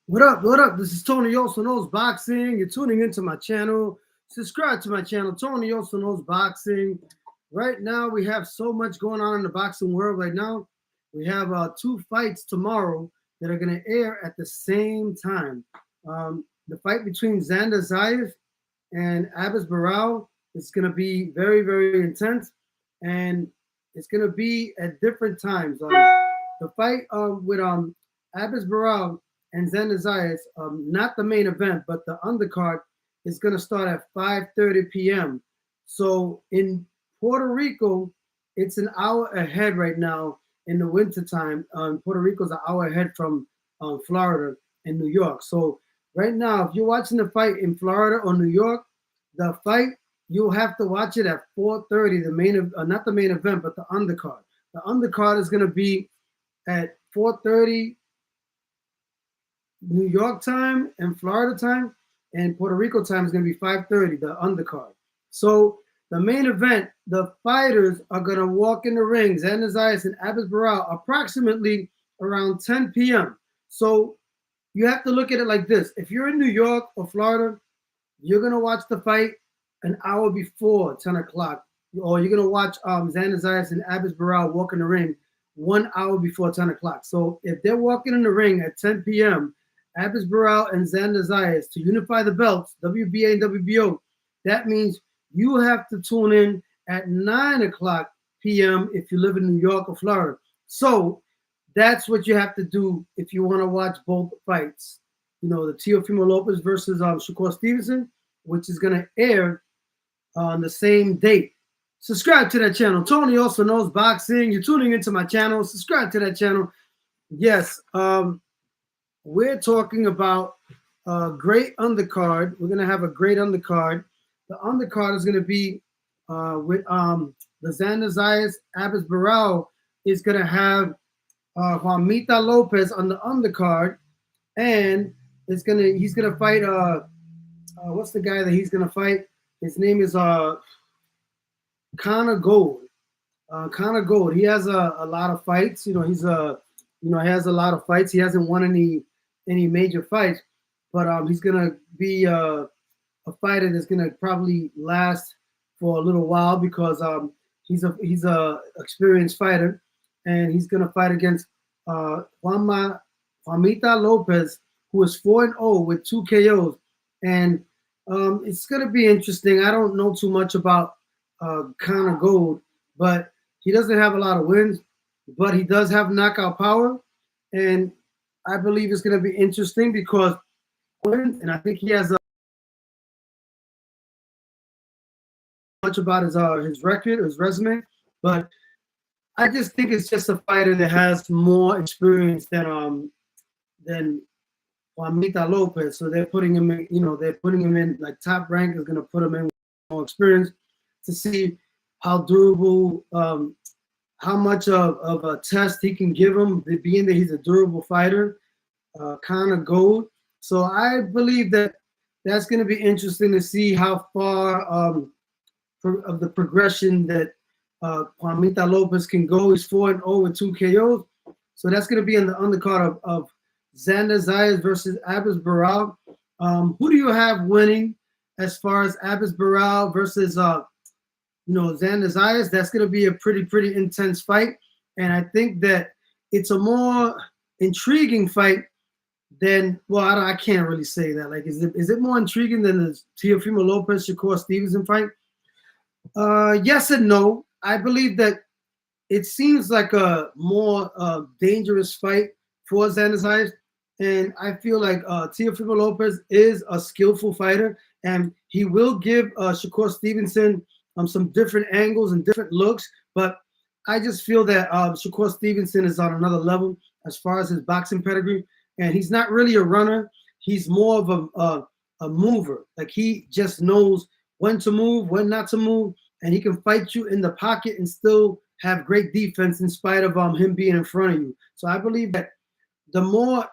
What up? What up? This is Tony Also Knows Boxing. You're tuning into my channel. Subscribe to my channel, Tony Also Knows Boxing. Right now, we have so much going on in the boxing world right now. We have two fights tomorrow that are going to air at the same time. The fight between Xander Zayas and Abbas Barral is going to be very, very intense, and it's going to be at different times. The fight with Abbas Barral and Xander Zayas, not the main event, but the undercard is going to start at 5:30 p.m. So in Puerto Rico, it's an hour ahead right now in the wintertime. Puerto Rico's an hour ahead from Florida and New York. So right now, if you're watching the fight in Florida or New York, the fight, you'll have to watch it at 4:30, the main, not the main event, but the undercard. The undercard is going to be at 4:30 New York time and Florida time, and Puerto Rico time is going to be 5:30, the undercard. So the main event, the fighters are going to walk in the ring, Xander Zayas and Abbas Barral, approximately around 10 p.m. So you have to look at it like this. If you're in New York or Florida, you're going to watch the fight an hour before 10 o'clock, or you're going to watch Xander Zayas and Abbas Barral walk in the ring 1 hour before 10 o'clock. So if they're walking in the ring at 10 p.m., Abbas Barral and Xander Zayas to unify the belts, WBA and WBO, that means you have to tune in at 9 o'clock p.m. if you live in New York or Florida. So that's what you have to do if you want to watch both fights. You know, the Teofimos Lopez versus Shakur Stevenson, which is going to air on the same date. Subscribe to that channel. Tony Also Knows Boxing. You're tuning into my channel. Subscribe to that channel. Yes, we're talking about a great undercard. We're going to have a great undercard. The undercard is going to be with the Xander Zayas. Abbas Barral is going to have Juanita Lopez on the undercard, and he's gonna fight what's the guy that he's gonna fight? His name is Connor Gold. Connor Gold. He has a lot of fights. He has a lot of fights. He hasn't won any major fights, but he's gonna be a fighter that's gonna probably last for a little while because he's a experienced fighter, and he's gonna fight against Juanita Lopez, who is 4-0 with 2 KOs, and it's gonna be interesting. I don't know too much about Connor Gold, but he doesn't have a lot of wins, but he does have knockout power, and I believe it's going to be interesting because wins, and I think he has much about his record, his resume, but I just think it's just a fighter that has more experience than Juanita Lopez. So they're putting him in like Top Rank is going to put him in with more experience to see how durable, how much of a test he can give him, being that he's a durable fighter, Connor Gold. So I believe that that's going to be interesting to see how far of the progression that Juanita Lopez can go. He's 4-0 with 2 KOs. So that's going to be in the undercard of Xander Zayas versus Abbas Barral. Who do you have winning as far as Abbas Barral versus Xander Zayas? That's going to be a pretty intense fight, and I think that it's a more intriguing fight than, well, I can't really say that. Like, is it more intriguing than the Teofimos Lopez Shakur Stevenson fight? Yes and no. I believe that it seems like a more dangerous fight for Xander Zayas, and I feel like Teofimos Lopez is a skillful fighter, and he will give Shakur Stevenson some different angles and different looks, but I just feel that Shakur Stevenson is on another level as far as his boxing pedigree, and he's not really a runner. He's more of a mover. Like, he just knows when to move, when not to move, and he can fight you in the pocket and still have great defense in spite of him being in front of you. So I believe that the more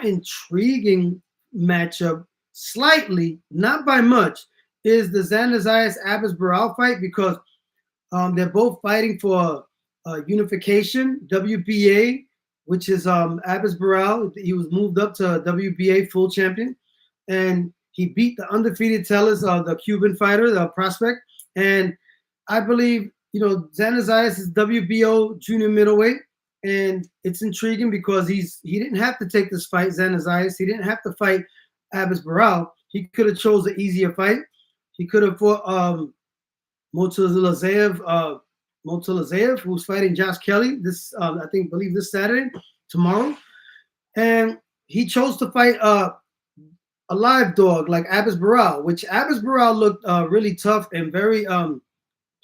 intriguing matchup, slightly, not by much, is the Xander Zayas Abbas Barral fight, because they're both fighting for unification, WBA which is Abbas Barral. He was moved up to WBA full champion, and he beat the undefeated Tellez, the Cuban fighter, the prospect. And I believe, Xander Zayas is WBO junior middleweight, and it's intriguing because he didn't have to take this fight, Xander Zayas. He didn't have to fight Abbas Barral. He could have chose an easier fight. He could have fought Motulazaev, who's fighting Josh Kelly believe this Saturday, tomorrow. And he chose to fight a live dog like Abbas Barral, which Abbas Barral looked really tough and very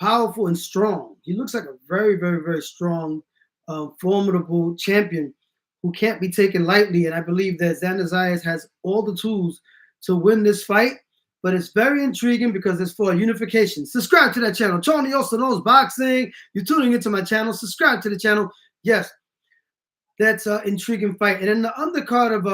powerful and strong. He looks like a very, very, very strong, formidable champion who can't be taken lightly. And I believe that Xander Zayas has all the tools to win this fight. But it's very intriguing because it's for unification. Subscribe to that channel. Tony also knows boxing. You're tuning into my channel. Subscribe to the channel. Yes, that's an intriguing fight. And in the undercard of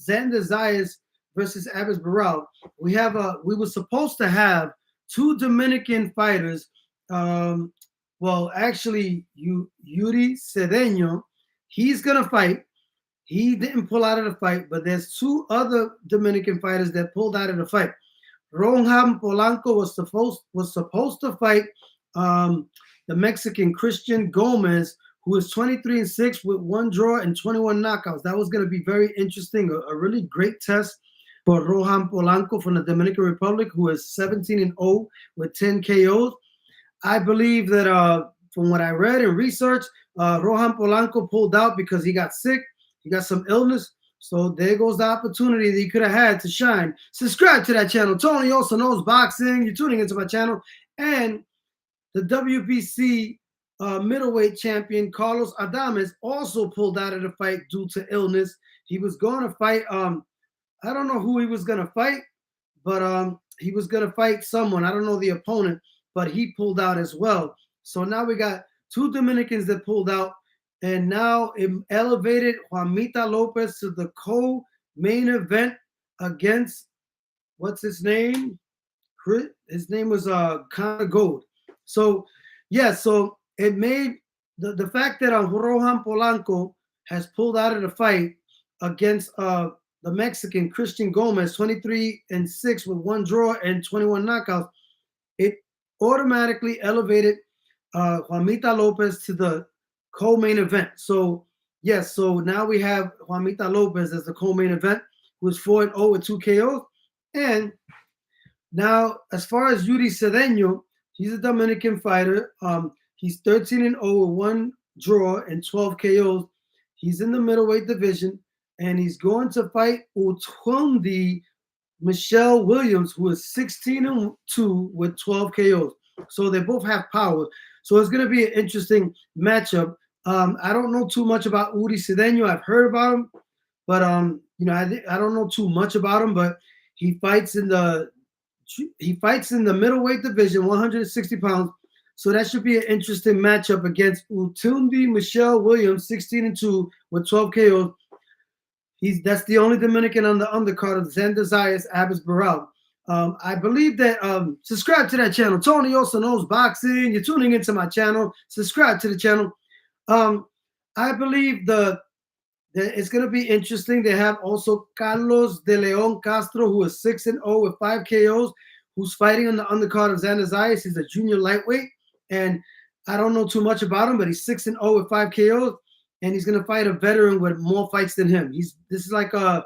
Xander Zayas versus Abbas Barral, we were supposed to have two Dominican fighters. Actually, Yuri Cedeño, he's gonna fight. He didn't pull out of the fight, but there's two other Dominican fighters that pulled out of the fight. Rohan Polanco was supposed to fight the Mexican Christian Gomez, who is 23-6 with 1 draw and 21 knockouts. That was going to be very interesting, a really great test for Rohan Polanco from the Dominican Republic, who is 17-0 with 10 KOs. I believe that from what I read and researched, Rohan Polanco pulled out because he got sick. He got some illness, so there goes the opportunity that he could have had to shine. Subscribe to that channel. Tony also knows boxing. You're tuning into my channel. And the WBC middleweight champion, Carlos Adames, also pulled out of the fight due to illness. He was going to fight, I don't know who he was going to fight, but he was going to fight someone. I don't know the opponent, but he pulled out as well. So now we got two Dominicans that pulled out. And now it elevated Juanita Lopez to the co-main event against, what's his name? His name was Connor Gold. So, so it made the fact that Rohan Polanco has pulled out of the fight against the Mexican Christian Gomez, 23-6 with 1 draw and 21 knockouts, it automatically elevated Juanita Lopez to the co-main event. So now we have Juanita Lopez as the co-main event, who is 4-0 with 2 KOs. And now, as far as Yuri Cedeño, he's a Dominican fighter. He's 13-0 with 1 draw and 12 KOs. He's in the middleweight division, and he's going to fight Utundi Michelle Williams, who is 16-2 with 12 KOs. So they both have power. So it's going to be an interesting matchup. I don't know too much about Yuri Cedeño. I've heard about him, but I don't know too much about him. But he fights in the middleweight division, 160 pounds. So that should be an interesting matchup against Utundi Michelle Williams, 16-2 with 12 KOs. That's the only Dominican on the undercard of Xander Zayas, Abbas Barral. I believe that subscribe to that channel. Tony also knows boxing. You're tuning into my channel. Subscribe to the channel. I believe that it's going to be interesting. They have also Carlos de Leon Castro, who is 6-0 with 5 KOs, who's fighting on the undercard of Xander Zayas. He's a junior lightweight, and I don't know too much about him, but he's 6-0 with 5 KOs, and he's going to fight a veteran with more fights than him. It's going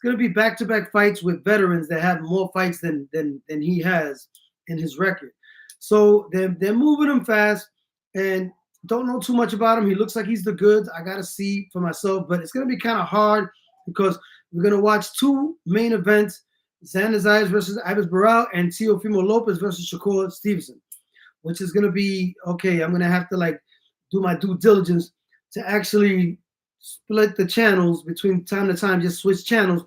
to be back-to-back fights with veterans that have more fights than he has in his record. So they're moving him fast, and don't know too much about him. He looks like he's the goods. I got to see for myself, but it's going to be kind of hard because we're going to watch two main events, Xander Zayas versus Abbas Barral and Teofimos Lopez versus Shakur Stevenson, which is going to be, okay, I'm going to have to do my due diligence to actually split the channels between time to time, just switch channels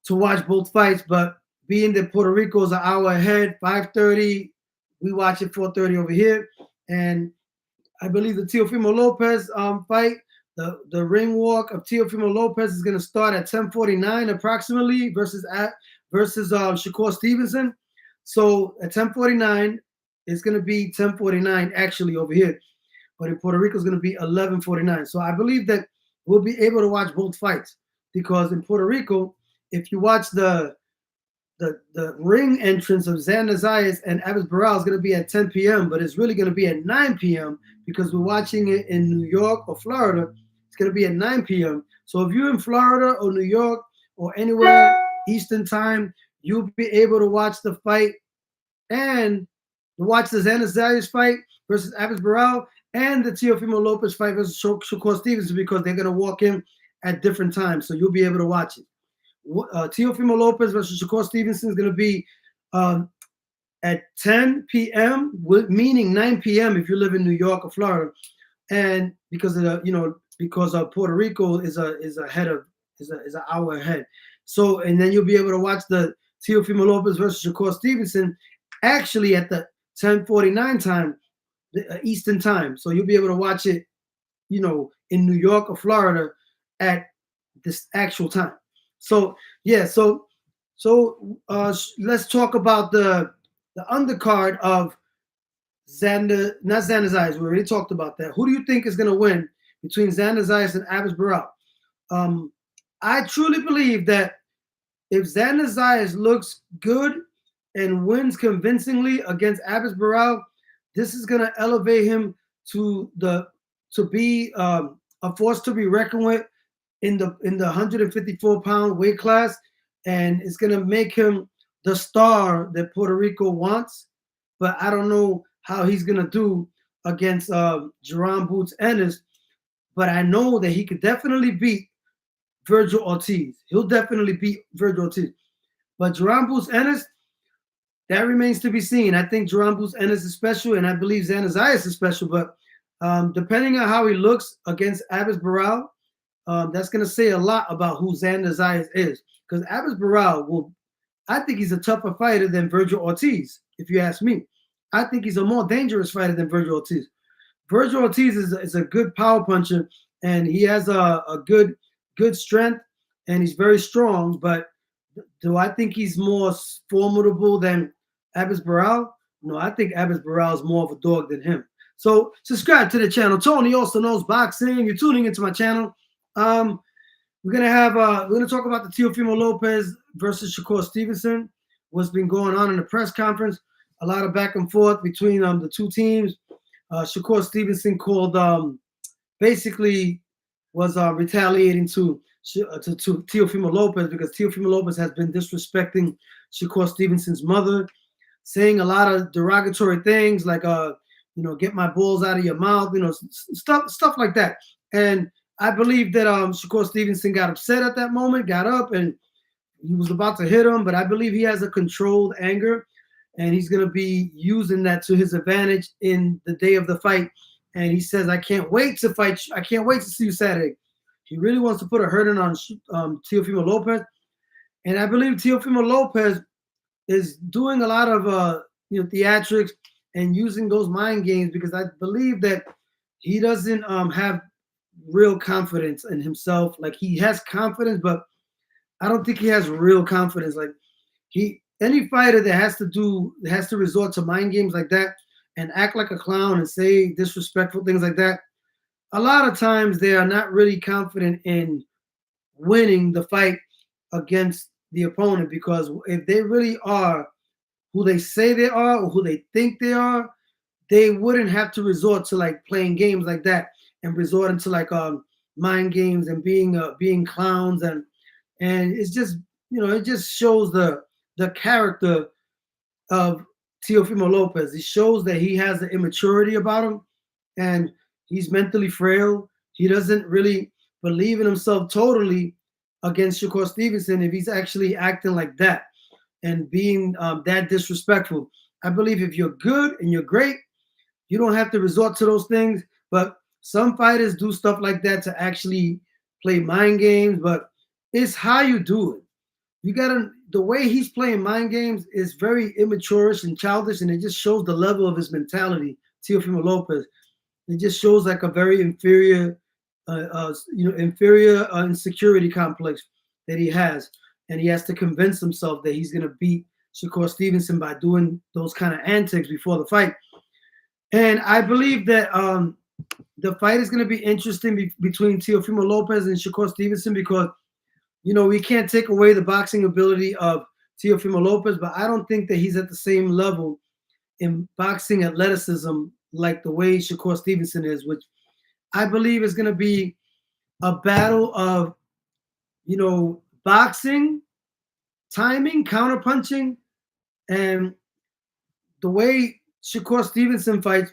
to watch both fights. But being that Puerto Rico is an hour ahead, 5:30, we watch it 4:30 over here. And I believe the Teofimos Lopez fight, the ring walk of Teofimos Lopez is going to start at 10:49 approximately versus Shakur Stevenson. So at 10:49, it's going to be 10:49 actually over here. But in Puerto Rico, it's going to be 11:49. So I believe that will be able to watch both fights, because in Puerto Rico, if you watch the ring entrance of Xander Zayas and Abis Barral is going to be at 10 p.m., but it's really going to be at 9 p.m. because we're watching it in New York or Florida. It's going to be at 9 p.m. So if you're in Florida or New York or anywhere Eastern time, you'll be able to watch the fight and watch the Xander Zayas fight versus Abis Barral and the Teofimo Lopez fight versus Shakur Stevenson, because they're going to walk in at different times. So you'll be able to watch it. Teofimo Lopez versus Shakur Stevenson is going to be at 10 p.m., meaning 9 p.m. if you live in New York or Florida, and because of the, because Puerto Rico is ahead of is an hour ahead. So, and then you'll be able to watch the Teofimo Lopez versus Shakur Stevenson actually at the 10:49 time, Eastern time. So you'll be able to watch it, in New York or Florida at this actual time. So yeah, so let's talk about the undercard of Xander, not Xander Zayas. We already talked about that. Who do you think is going to win between Xander Zayas and Abis Barral? I truly believe that if Xander Zayas looks good and wins convincingly against Abis Barral, this is going to elevate him to be a force to be reckoned with in the 154-pound weight class, and it's going to make him the star that Puerto Rico wants. But I don't know how he's going to do against Jerron Boots Ennis, but I know that he could definitely beat Virgil Ortiz. He'll definitely beat Virgil Ortiz. But Jerron Boots Ennis, that remains to be seen. I think Jerron Boots Ennis is special, and I believe Xander Zayas is special, but depending on how he looks against Abis Barral, that's going to say a lot about who Xander Zayas is. Because Abis Barral I think he's a tougher fighter than Virgil Ortiz, if you ask me. I think he's a more dangerous fighter than Virgil Ortiz. Virgil Ortiz is a good power puncher, and he has a good strength, and he's very strong. But do I think he's more formidable than Abis Barral? No, I think Abis Barral is more of a dog than him. So subscribe to the channel. Tony also knows boxing. You're tuning into my channel. We're gonna talk about the Teofimo Lopez versus Shakur Stevenson. What's been going on in the press conference? A lot of back and forth between the two teams. Shakur Stevenson called basically was retaliating to Teofimo Lopez, because Teofimo Lopez has been disrespecting Shakur Stevenson's mother, saying a lot of derogatory things like get my balls out of your mouth, stuff like that. And I believe that Shakur Stevenson got upset at that moment, got up, and he was about to hit him, but I believe he has a controlled anger, and he's going to be using that to his advantage in the day of the fight. And he says, I can't wait to fight. I can't wait to see you Saturday. He really wants to put a hurting on Teofimo Lopez. And I believe Teofimo Lopez is doing a lot of theatrics and using those mind games, because I believe that he doesn't have real confidence in himself. Like, he has confidence, but I don't think he has real confidence. Like, any fighter that has to resort to mind games like that and act like a clown and say disrespectful things like that, a lot of times they are not really confident in winning the fight against the opponent, because if they really are who they say they are or who they think they are, they wouldn't have to resort to like playing games like that and resorting to like mind games and being clowns, and it's just it just shows the character of Teofimo Lopez. It shows that he has the immaturity about him, and he's mentally frail. He doesn't really believe in himself totally against Shakur Stevenson if he's actually acting like that and being that disrespectful. I believe if you're good and you're great, you don't have to resort to those things. But some fighters do stuff like that to actually play mind games, but it's how you do it. The way he's playing mind games is very immaturish and childish, and it just shows the level of his mentality, Teofimo Lopez. It just shows like a very inferior insecurity complex that he has, and he has to convince himself that he's going to beat Shakur Stevenson by doing those kind of antics before the fight. And I believe that the fight is going to be interesting between Teofimo Lopez and Shakur Stevenson because, you know, we can't take away the boxing ability of Teofimo Lopez, but I don't think that he's at the same level in boxing athleticism like the way Shakur Stevenson is, which I believe is going to be a battle of, you know, boxing, timing, counterpunching, and the way Shakur Stevenson fights,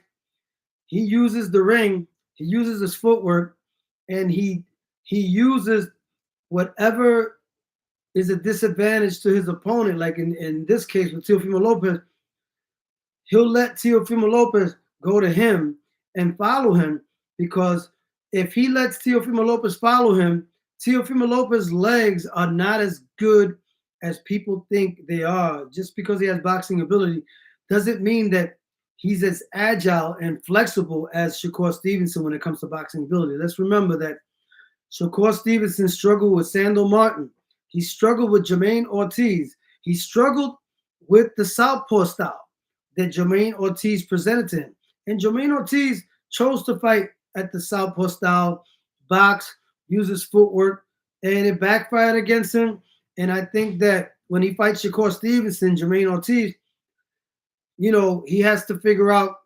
he uses the ring, he uses his footwork, and he uses whatever is a disadvantage to his opponent. Like in this case with Teofimo Lopez, he'll let Teofimo Lopez go to him and follow him, because if he lets Teofimo Lopez follow him, Teofimo Lopez's legs are not as good as people think they are. Just because he has boxing ability doesn't mean that he's as agile and flexible as Shakur Stevenson when it comes to boxing ability. Let's remember that Shakur Stevenson struggled with Sandor Martin. He struggled with Jermaine Ortiz. He struggled with the southpaw style that Jermaine Ortiz presented to him. And Jermaine Ortiz chose to fight at the southpaw style, box, use his footwork, and it backfired against him. And I think that when he fights Shakur Stevenson, Jermaine Ortiz, you know, he has to figure out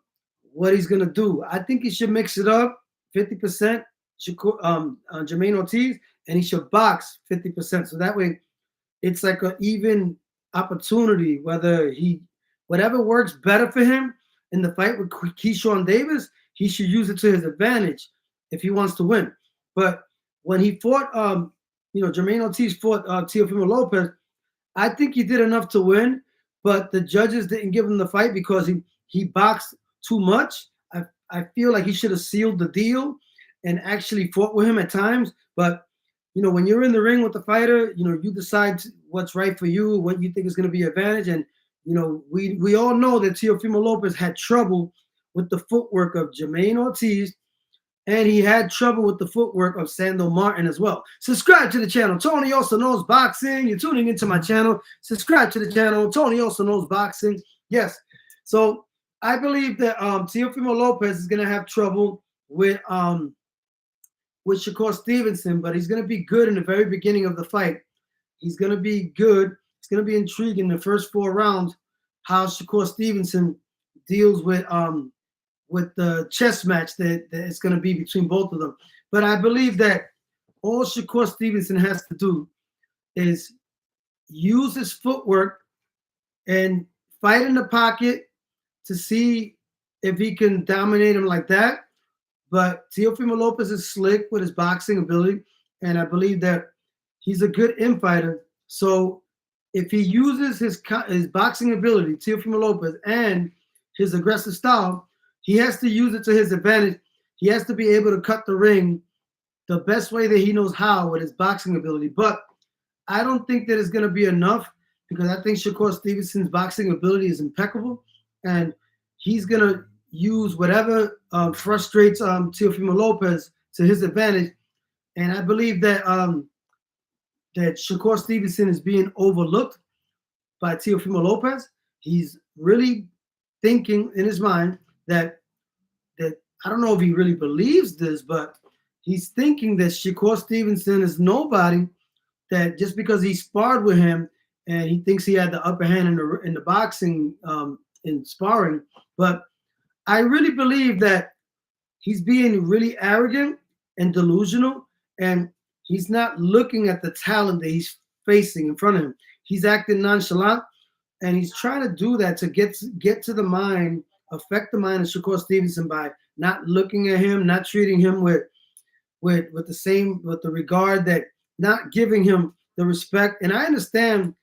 what he's going to do. I think he should mix it up 50% Jermaine Ortiz, and he should box 50%. So that way it's like an even opportunity, whatever works better for him in the fight with Keyshawn Davis, he should use it to his advantage if he wants to win. But when he fought, Jermaine Ortiz fought Teofimo Lopez, I think he did enough to win, but the judges didn't give him the fight because he boxed too much. I feel like he should have sealed the deal and actually fought with him at times. But, you know, when you're in the ring with the fighter, you know, you decide what's right for you, what you think is going to be an advantage. And, you know, we all know that Teofimo Lopez had trouble with the footwork of Jermaine Ortiz, and he had trouble with the footwork of Sandor Martin as well. Subscribe to the channel. Tony also knows boxing. You're tuning into my channel. Subscribe to the channel. Tony also knows boxing. Yes. So I believe that Teofimo Lopez is going to have trouble with Shakur Stevenson, but he's going to be good in the very beginning of the fight. He's going to be good. It's going to be intriguing the first 4 rounds how Shakur Stevenson deals with the chess match that it's going to be between both of them. But I believe that all Shakur Stevenson has to do is use his footwork and fight in the pocket to see if he can dominate him like that. But Teofimo Lopez is slick with his boxing ability, and I believe that he's a good infighter. So if he uses his boxing ability, Teofimo Lopez, and his aggressive style, he has to use it to his advantage. He has to be able to cut the ring the best way that he knows how with his boxing ability. But I don't think that it's going to be enough, because I think Shakur Stevenson's boxing ability is impeccable, and he's going to use whatever frustrates Teofimo Lopez to his advantage. And I believe that that Shakur Stevenson is being overlooked by Teofimo Lopez. He's really thinking in his mind that I don't know if he really believes this, but he's thinking that Shakur Stevenson is nobody, that just because he sparred with him and he thinks he had the upper hand in the boxing in sparring. But I really believe that he's being really arrogant and delusional, and he's not looking at the talent that he's facing in front of him. He's acting nonchalant, and he's trying to do that to get to the mind, affect the mind of Shakur Stevenson by not looking at him, not treating him with the regard, that not giving him the respect. And I understand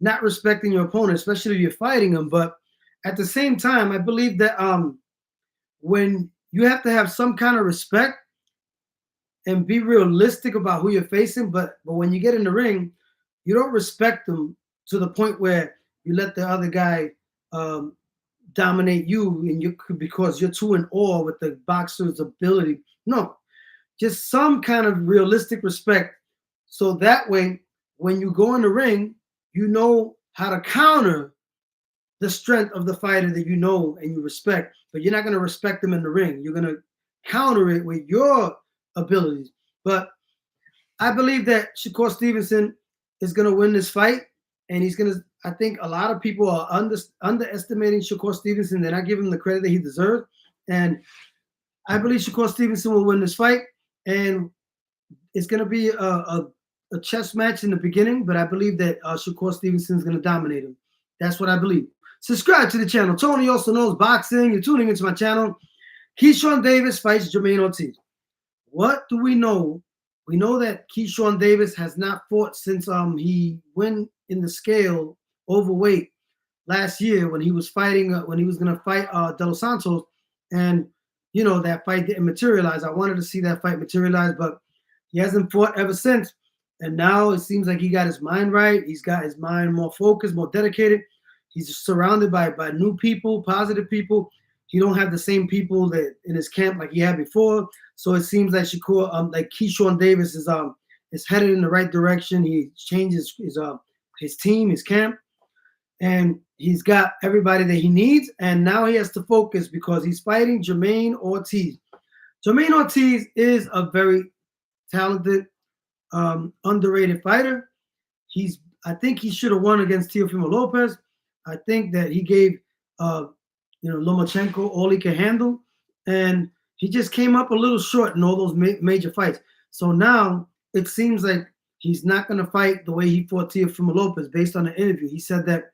not respecting your opponent, especially if you're fighting him, but at the same time, I believe that when you have to have some kind of respect and be realistic about who you're facing, but when you get in the ring, you don't respect them to the point where you let the other guy dominate you, and because you're too in awe with the boxer's ability. No, just some kind of realistic respect, so that way when you go in the ring, you know how to counter the strength of the fighter that you know and you respect. But you're not going to respect them in the ring. You're going to counter it with your abilities. But I believe that Shakur Stevenson is going to win this fight, and he's going to. I think a lot of people are underestimating Shakur Stevenson. They're not giving him the credit that he deserves, and I believe Shakur Stevenson will win this fight, and it's going to be a chess match in the beginning. But I believe that Shakur Stevenson is going to dominate him. That's what I believe. Subscribe to the channel. Tony also knows boxing. You're tuning into my channel. Keyshawn Davis fights Jermaine Ortiz. What do we know? We know that Keyshawn Davis has not fought since he went in the scale overweight last year when he was fighting when he was going to fight De Los Santos, and you know that fight didn't materialize. I wanted to see that fight materialize, but he hasn't fought ever since. And now it seems like he got his mind right. He's got his mind more focused, more dedicated. He's surrounded by new people, positive people. He don't have the same people that in his camp like he had before. So it seems like Keyshawn Davis is headed in the right direction. He changes his team, his camp, and he's got everybody that he needs. And now he has to focus because he's fighting Jermaine Ortiz. Jermaine Ortiz is a very talented, underrated fighter. I think he should have won against Teofimos Lopez. I think that he gave Lomachenko all he could handle, and he just came up a little short in all those major fights. So now it seems like he's not going to fight the way he fought Teofimos Lopez. Based on the interview, he said that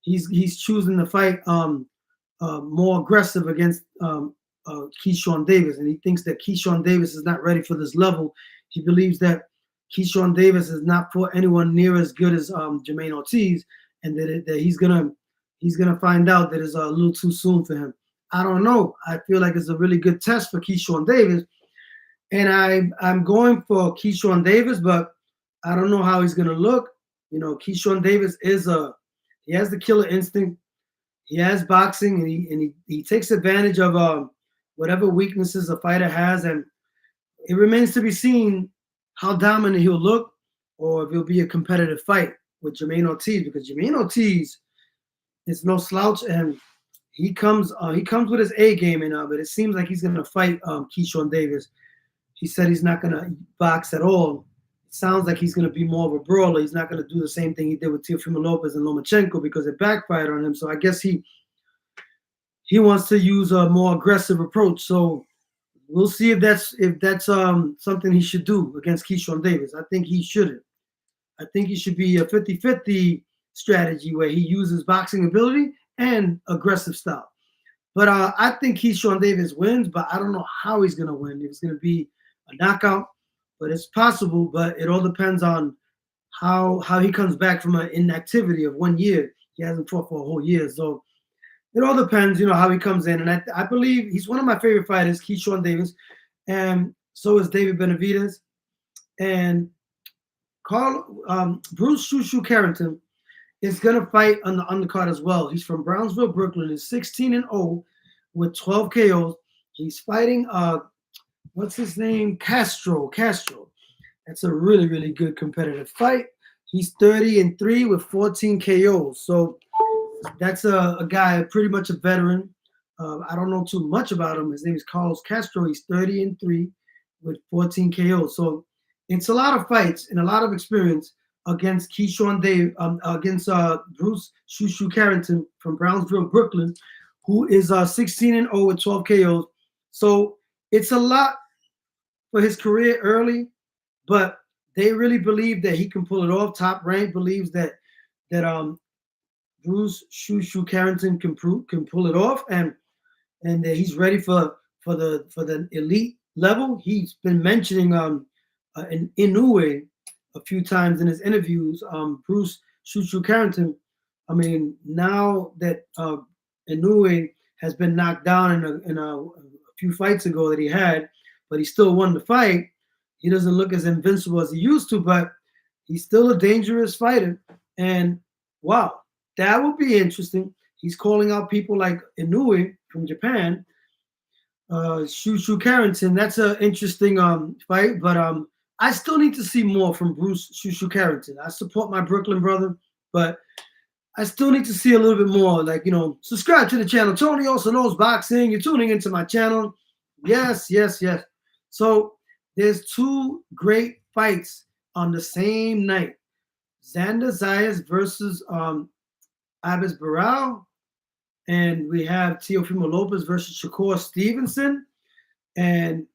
he's choosing to fight more aggressive against Keyshawn Davis, and he thinks that Keyshawn Davis is not ready for this level. He believes that Keyshawn Davis has not fought anyone near as good as Jermaine Ortiz, and that he's gonna find out that it's a little too soon for him. I don't know. I feel like it's a really good test for Keyshawn Davis, and I'm going for Keyshawn Davis, but I don't know how he's gonna look. You know, Keyshawn Davis he has the killer instinct. He has boxing, and he takes advantage of whatever weaknesses a fighter has, and it remains to be seen how dominant he'll look, or if it'll be a competitive fight with Jermaine Ortiz, because Jermaine Ortiz is no slouch, and he comes with his A game in, but it seems like he's gonna fight Keyshawn Davis. He said he's not gonna box at all. It sounds like he's gonna be more of a brawler. He's not gonna do the same thing he did with Teofimos Lopez and Lomachenko because it backfired on him. So I guess he wants to use a more aggressive approach. So we'll see if that's something he should do against Keyshawn Davis. I think he shouldn't. I think he should be a 50-50 strategy where he uses boxing ability and aggressive style. But I think Keyshawn Davis wins, but I don't know how he's going to win. If it's going to be a knockout, but it's possible. But it all depends on how he comes back from an inactivity of 1 year. He hasn't fought for a whole year. So it all depends, how he comes in. And I believe he's one of my favorite fighters, Keyshawn Davis. And so is David Benavidez. And Bruce Shushu Carrington is going to fight on the undercard as well. He's from Brownsville, Brooklyn. He's 16-0 with 12 KOs. He's fighting, what's his name? Castro. That's a really, really good competitive fight. He's 30-3 with 14 KOs. So that's a guy, pretty much a veteran. I don't know too much about him. His name is Carlos Castro. He's 30-3 with 14 KOs. So it's a lot of fights and a lot of experience against Keyshawn Davis, against Bruce Shushu Carrington from Brownsville, Brooklyn, who is 16-0 with 12 KOs. So it's a lot for his career early, but they really believe that he can pull it off. Top Rank believes that Bruce Shushu Carrington can pull it off, and that he's ready for the elite level. He's been mentioning in Inoue a few times in his interviews. Bruce Shushu Carrington. I mean, now that Inoue has been knocked down in a few fights ago that he had, but he still won the fight. He doesn't look as invincible as he used to, but he's still a dangerous fighter. And wow, that would be interesting. He's calling out people like Inoue from Japan, Shushu Carrington. That's an interesting fight, but I still need to see more from Bruce Shushu Carrington. I support my Brooklyn brother, but I still need to see a little bit more. Like, subscribe to the channel. Tony also knows boxing. You're tuning into my channel. Yes, yes, yes. So there's two great fights on the same night. Xander Zayas versus Abis Barral, and we have Teofimo Lopez versus Shakur Stevenson, and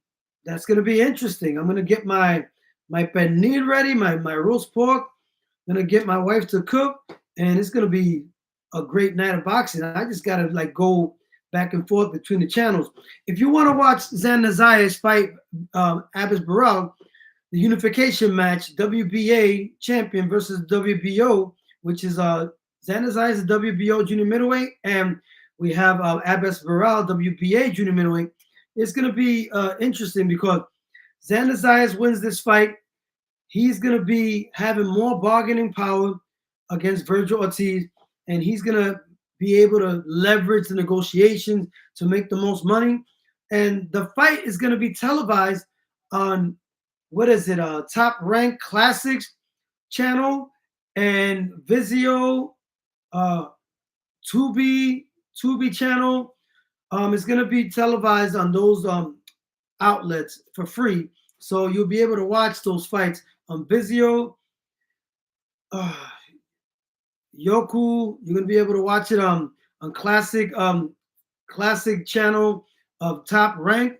that's gonna be interesting. I'm gonna get my pernil ready, my roast pork. I'm gonna get my wife to cook, and it's gonna be a great night of boxing. I just gotta like go back and forth between the channels. If you want to watch Xander Zayas fight Abis Barral, the unification match, WBA champion versus WBO, which is Xander Zayas is WBO junior middleweight, and we have Abis Barral WBA junior middleweight. It's gonna be interesting because Xander Zayas wins this fight. He's going to be having more bargaining power against Virgil Ortiz, and he's going to be able to leverage the negotiations to make the most money. And the fight is going to be televised on what is it? Top Rank Classics channel and Vizio, Tubi channel. It's going to be televised on those outlets for free. So you'll be able to watch those fights on Vizio, Yoku. You're gonna be able to watch it on classic channel of Top Rank.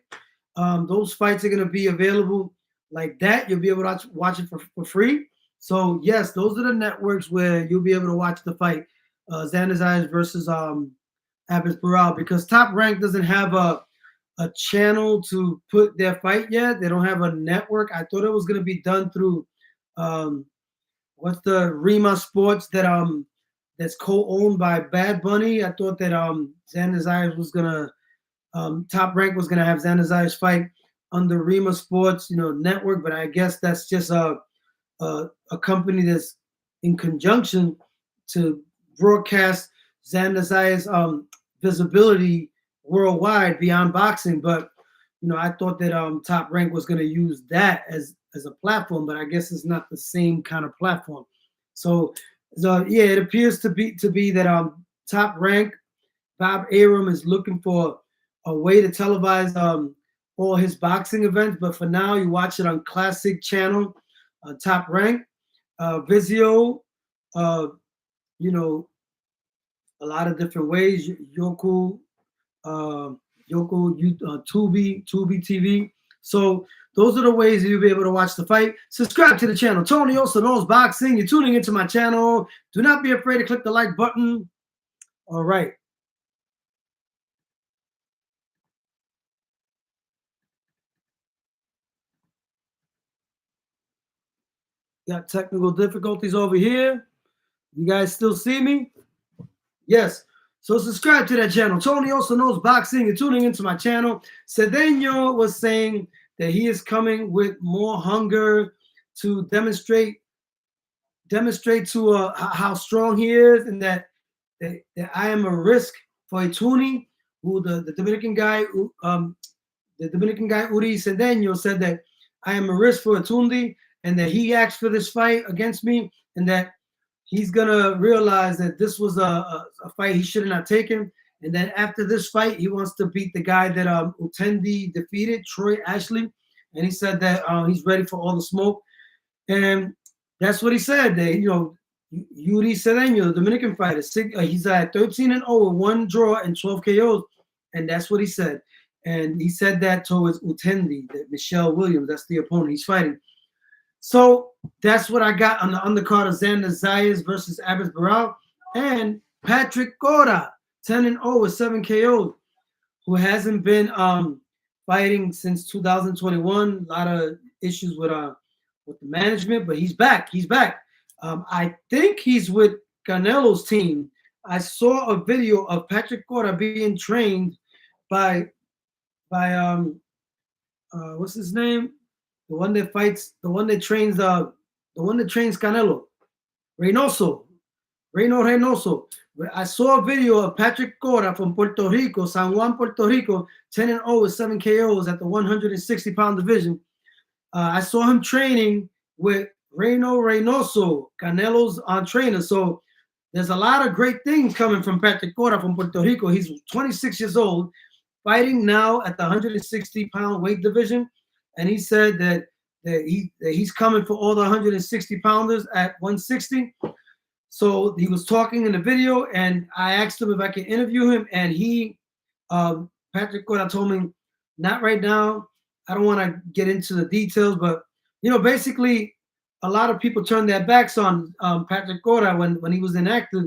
Those fights are gonna be available like that. You'll be able to watch it for free. So yes, those are the networks where you'll be able to watch the fight, Xander Zayas versus Abis Barral, because Top Rank doesn't have a channel to put their fight yet. They don't have a network. I thought it was gonna be done through what's the Rima Sports that's co-owned by Bad Bunny. I thought that Xander Zayas was gonna Top Rank was gonna have Xander Zayas fight on the Rima Sports, network, but I guess that's just a company that's in conjunction to broadcast Xander Zayas visibility worldwide beyond boxing. But I thought that Top Rank was going to use that as a platform, but I guess it's not the same kind of platform. So yeah, it appears to be that Top Rank, Bob Arum, is looking for a way to televise all his boxing events, but for now you watch it on Classic Channel, Top Rank, Vizio, a lot of different ways, Yoku, Tubi TV. So those are the ways that you'll be able to watch the fight. Subscribe to the channel. Tony also knows boxing. You're tuning into my channel. Do not be afraid to click the like button. All right. Got technical difficulties over here. You guys still see me? Yes. So subscribe to that channel. Tony also knows boxing. You're tuning into my channel. Cedeno was saying that he is coming with more hunger to demonstrate to how strong he is, and that I am a risk for Ituni, who the Dominican guy, Uri Cedeno, said that I am a risk for Atundi, and that he asked for this fight against me, and that he's gonna realize that this was a fight he should not taken, and then after this fight, he wants to beat the guy that Utendi defeated, Troy Ashley, and he said that he's ready for all the smoke, and that's what he said. That Yuri Cedeno, the Dominican fighter, he's at 13-0 with 1 draw and 12 KOs, and that's what he said. And he said that towards Utendi, that Michelle Williams, that's the opponent he's fighting. So that's what I got on the undercard of Xander Zayas versus Abis Barral, and Patrick Cora, 10-0 with 7 KOs, who hasn't been fighting since 2021. A lot of issues with the management, but he's back. He's back. I think he's with Canelo's team. I saw a video of Patrick Cora being trained by what's his name? The one that trains Canelo, Reynoso. I saw a video of Patrick Cora from Puerto Rico, San Juan, Puerto Rico, 10-0 with 7 KOs at the 160-pound division. I saw him training with Reynoso, Canelo's trainer. So there's a lot of great things coming from Patrick Cora from Puerto Rico. He's 26 years old. fighting now at the 160-pound weight division, and he said that he's coming for all the 160 pounders at 160. So he was talking in the video, and I asked him if I could interview him, and Patrick Cora told me, not right now. I don't want to get into the details, but basically, a lot of people turned their backs on Patrick Cora when he was inactive,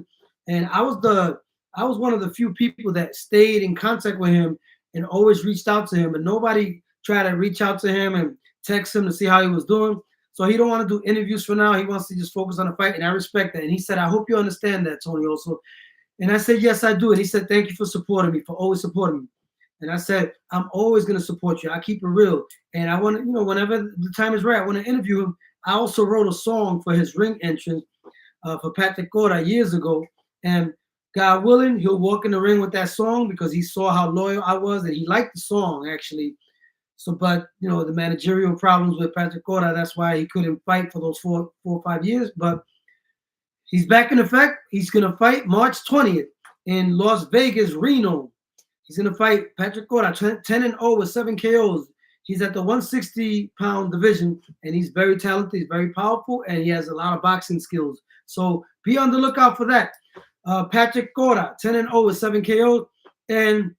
and I was one of the few people that stayed in contact with him and always reached out to him, and nobody tried to reach out to him and text him to see how he was doing. So he don't want to do interviews for now. He wants to just focus on the fight, and I respect that. And he said, I hope you understand that, Tony, also. And I said, yes, I do. And he said, thank you for supporting me, for always supporting me. And I said, I'm always going to support you. I keep it real. And I want to, whenever the time is right, I want to interview him. I also wrote a song for his ring entrance for Patrick Cora years ago. And God willing, he'll walk in the ring with that song because he saw how loyal I was, and he liked the song, actually. So, but, the managerial problems with Patrick Cora, that's why he couldn't fight for those 4 or 5 years. But he's back in effect. He's going to fight March 20th in Las Vegas, Reno. He's going to fight Patrick Cora, 10-0 with 7 KOs. He's at the 160-pound division, and he's very talented. He's very powerful, and he has a lot of boxing skills. So be on the lookout for that. Patrick Cora, 10-0 with 7 KOs. And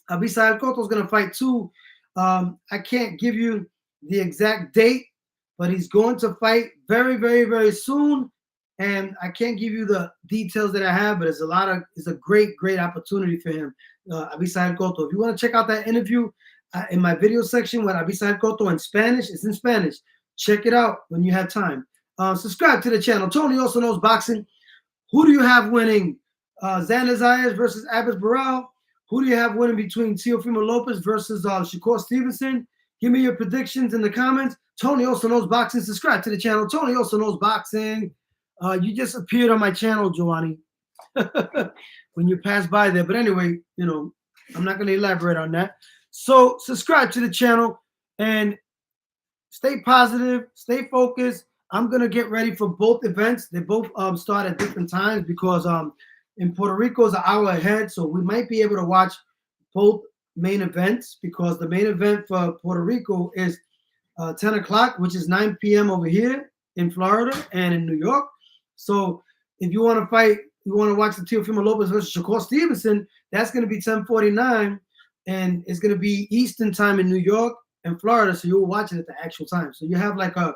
Abisael Cotto is going to fight too. I can't give you the exact date, but he's going to fight very, very, very soon. And I can't give you the details that I have, but it's a great, great opportunity for him. Abisael Cotto. If you want to check out that interview in my video section with Abisael Cotto in Spanish, it's in Spanish. Check it out when you have time. Subscribe to the channel. Tony also knows boxing. Who do you have winning? Xander Zayas versus Abis Barral? Who do you have winning between Teofimos Lopez versus Shakur Stevenson? Give me your predictions in the comments. Tony also knows boxing. Subscribe to the channel. Tony also knows boxing. You just appeared on my channel, Giovanni, when you pass by there. But anyway, I'm not going to elaborate on that. So subscribe to the channel and stay positive, stay focused. I'm going to get ready for both events. They both start at different times because in Puerto Rico is an hour ahead. So we might be able to watch both main events because the main event for Puerto Rico is 10 o'clock, which is 9 p.m. over here in Florida and in New York. So if you want to fight, you want to watch the Teofimos Lopez versus Shakur Stevenson, that's going to be 10:49, and it's going to be Eastern time in New York and Florida. So you'll watch it at the actual time. So you have like an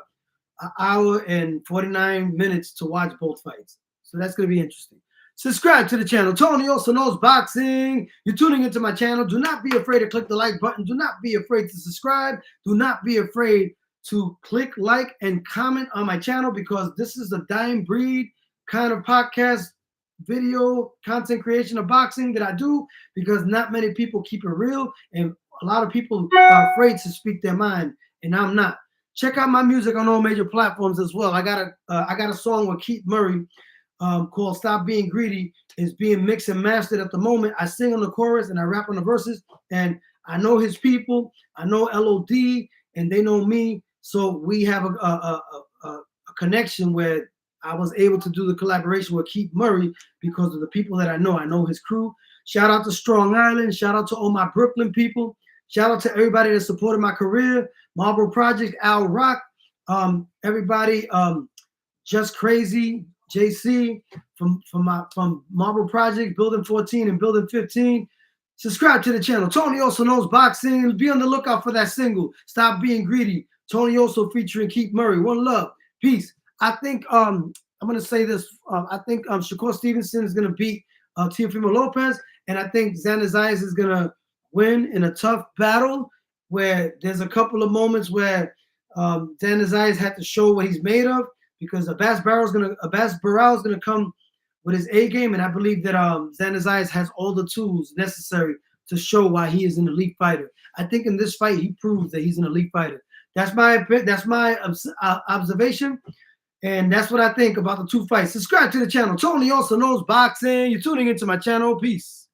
hour and 49 minutes to watch both fights. So that's going to be interesting. Subscribe to the channel. Tony also knows boxing. You're tuning into my channel. Do not be afraid to click the like button. Do not be afraid to subscribe. Do not be afraid to click like and comment on my channel because this is a dying breed kind of podcast video content creation of boxing that I do because not many people keep it real and a lot of people are afraid to speak their mind, and I'm not. Check out my music on all major platforms as well. I got a song with Keith Murray called Stop Being Greedy. It's being mixed and mastered at the moment. I sing on the chorus and I rap on the verses, and I know his people. I know LOD and they know me. So we have a connection where I was able to do the collaboration with Keith Murray because of the people that I know. I know his crew. Shout out to Strong Island. Shout out to all my Brooklyn people. Shout out to everybody that supported my career. Marlboro Project, Al Rock, everybody, Just Crazy, JC from Marlboro Project, Building 14 and Building 15. Subscribe to the channel. Tony also knows boxing. Be on the lookout for that single, Stop Being Greedy. Tony also featuring Keith Murray. One love. Peace. I think I'm going to say this. I think Shakur Stevenson is going to beat Teofimos Lopez, and I think Xander Zayas is going to win in a tough battle where there's a couple of moments where Xander Zayas had to show what he's made of because Abas Barral is going to come with his A game, and I believe that Xander Zayas has all the tools necessary to show why he is an elite fighter. I think in this fight he proves that he's an elite fighter. That's my observation, and that's what I think about the two fights. Subscribe to the channel. Tony also knows boxing. You're tuning into my channel. Peace.